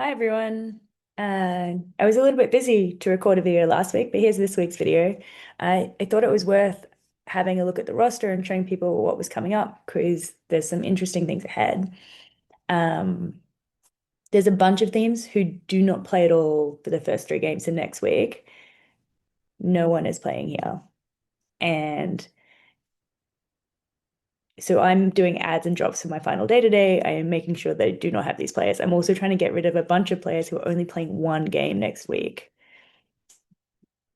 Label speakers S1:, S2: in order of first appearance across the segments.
S1: Hi everyone. I was a little bit busy to record a video last week, but here's this week's video. I thought it was worth having a look at the roster and showing people what was coming up because there's some interesting things ahead. Um, there's a bunch of teams who do not play at all for the first three games of next week. No one is playing here. And so I'm doing adds and drops for my final day today. I am making sure they do not have these players. I'm also trying to get rid of a bunch of players who are only playing one game next week.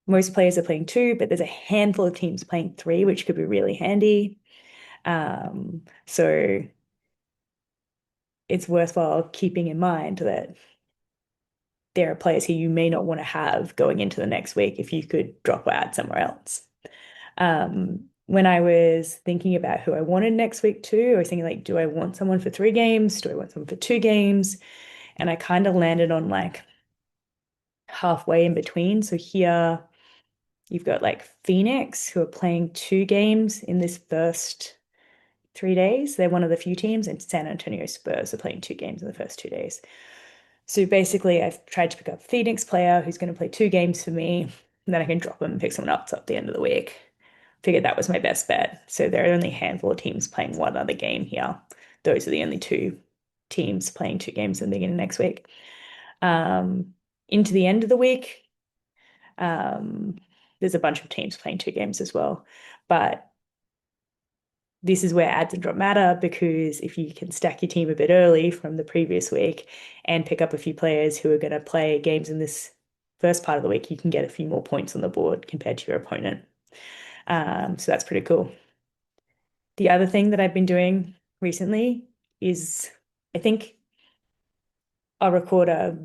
S1: Most players are playing two, but there's a handful of teams playing three, which could be really handy. So it's worthwhile keeping in mind that there are players who you may not want to have going into the next week if you could drop or add somewhere else. When I was thinking about who I wanted next week too, I was thinking like, do I want someone for three games? Do I want someone for two games? And I kind of landed on like halfway in between. So here you've got like Phoenix who are playing two games in this first 3 days. They're one of the few teams, and San Antonio Spurs are playing two games in the first 2 days. So basically, I've tried to pick up a Phoenix player who's going to play two games for me, and then I can drop them and pick someone up at the end of the week. Figured that was my best bet. So there are only a handful of teams playing one other game here. Those are the only two teams playing two games in the beginning of next week. Um, into the end of the week, um, there's a bunch of teams playing two games as well. But this is where adds and drop matter because if you can stack your team a bit early from the previous week and pick up a few players who are going to play games in this first part of the week, you can get a few more points on the board compared to your opponent. So that's pretty cool. The other thing that I've been doing recently is I think I'll record a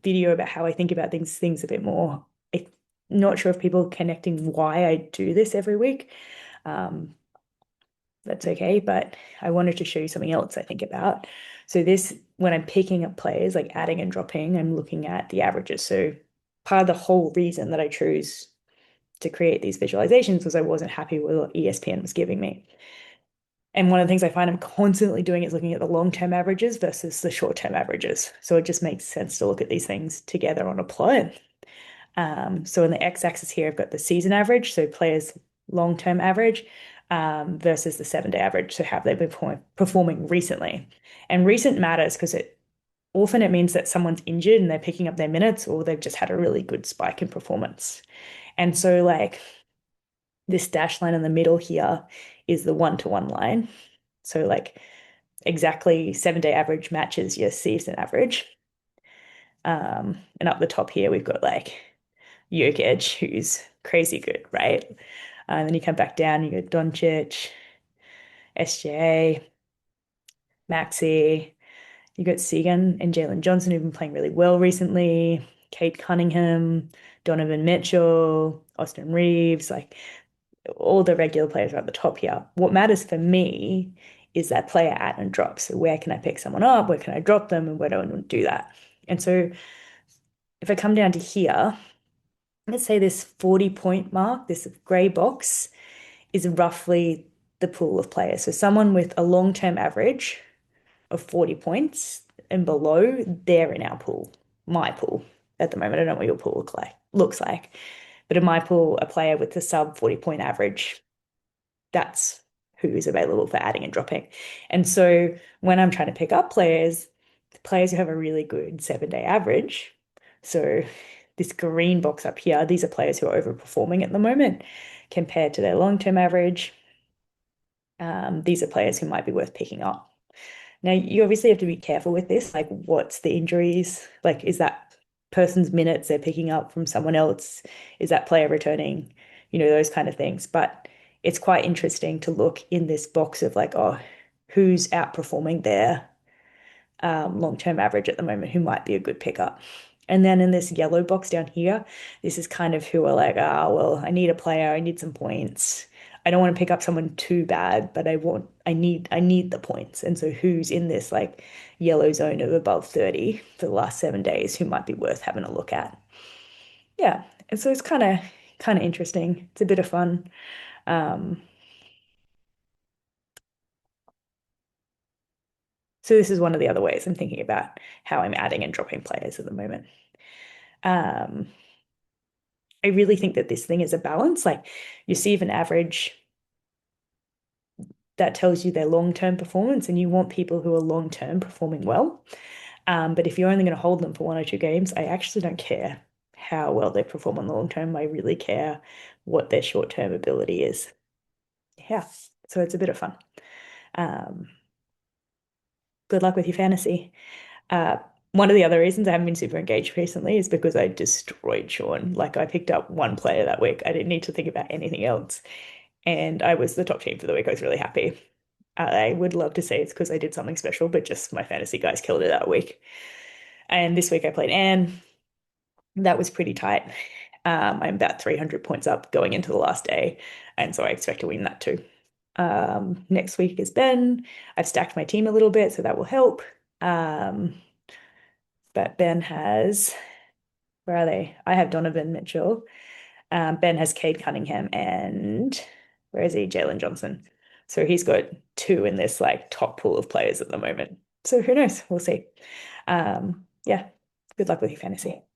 S1: video about how I think about things a bit more. I'm not sure if people are connecting why I do this every week. Um, that's okay. But I wanted to show you something else I think about. So this, when I'm picking up players, like adding and dropping, I'm looking at the averages. So part of the whole reason that I chose to create these visualizations was I wasn't happy with what ESPN was giving me. And one of the things I find I'm constantly doing is looking at the long-term averages versus the short-term averages. So it just makes sense to look at these things together on a plot. So in the x-axis here, I've got the season average, so players' long-term average, versus the 7-day average. So have they been performing recently? And recent matters because it means that someone's injured and they're picking up their minutes, or they've just had a really good spike in performance. And so like this dash line in the middle here is the one-to-one line. So like exactly 7-day average matches your season average. And up the top here, we've got like Jokic, who's crazy good, right? And then you come back down, you got Doncic, SGA, Maxey. You got Segan and Jalen Johnson, who've been playing really well recently. Kate Cunningham, Donovan Mitchell, Austin Reeves, like all the regular players are at the top here. What matters for me is that player add and drop. So where can I pick someone up? Where can I drop them? And where do I want to do that? And so if I come down to here, let's say this 40 point mark, this gray box is roughly the pool of players. So someone with a long-term average of 40 points and below, they're in our pool, my pool at the moment. I don't know what your pool looks like. But in my pool, a player with a sub 40 point average, that's who is available for adding and dropping. And so when I'm trying to pick up players who have a really good 7-day average, so this green box up here, these are players who are overperforming at the moment compared to their long-term average. These are players who might be worth picking up. Now, you obviously have to be careful with this. Like, what's the injuries? Like, is that person's minutes they're picking up from someone else? Is that player returning? Those kind of things. But it's quite interesting to look in this box of like, oh, who's outperforming their long-term average at the moment, who might be a good pickup. And then in this yellow box down here, this is kind of who are like, well, I need a player, I need some points. I don't want to pick up someone too bad, but I need the points. And so who's in this like yellow zone of above 30 for the last 7 days who might be worth having a look at. Yeah. And so it's kind of interesting. It's a bit of fun. Um, So this is one of the other ways I'm thinking about how I'm adding and dropping players at the moment. Um, I really think that this thing is a balance. Like you see an average that tells you their long-term performance, and you want people who are long-term performing well. But if you're only going to hold them for 1 or 2 games, I actually don't care how well they perform on the long term. I really care what their short-term ability is. Yeah, so it's a bit of fun. Um, Good luck with your fantasy. Uh, One of the other reasons I haven't been super engaged recently is because I destroyed Sean. Like I picked up one player that week. I didn't need to think about anything else. And I was the top team for the week. I was really happy. I would love to say it's because I did something special, but just my fantasy guys killed it that week. And this week I played Anne. That was pretty tight. I'm about 300 points up going into the last day, and so I expect to win that too. Next week is Ben. I've stacked my team a little bit, so that will help. Um, but Ben has, where are they? I have Donovan Mitchell. Ben has Cade Cunningham and where is he? Jalen Johnson. So he's got two in this like top pool of players at the moment. So who knows? We'll see. Yeah, good luck with your fantasy.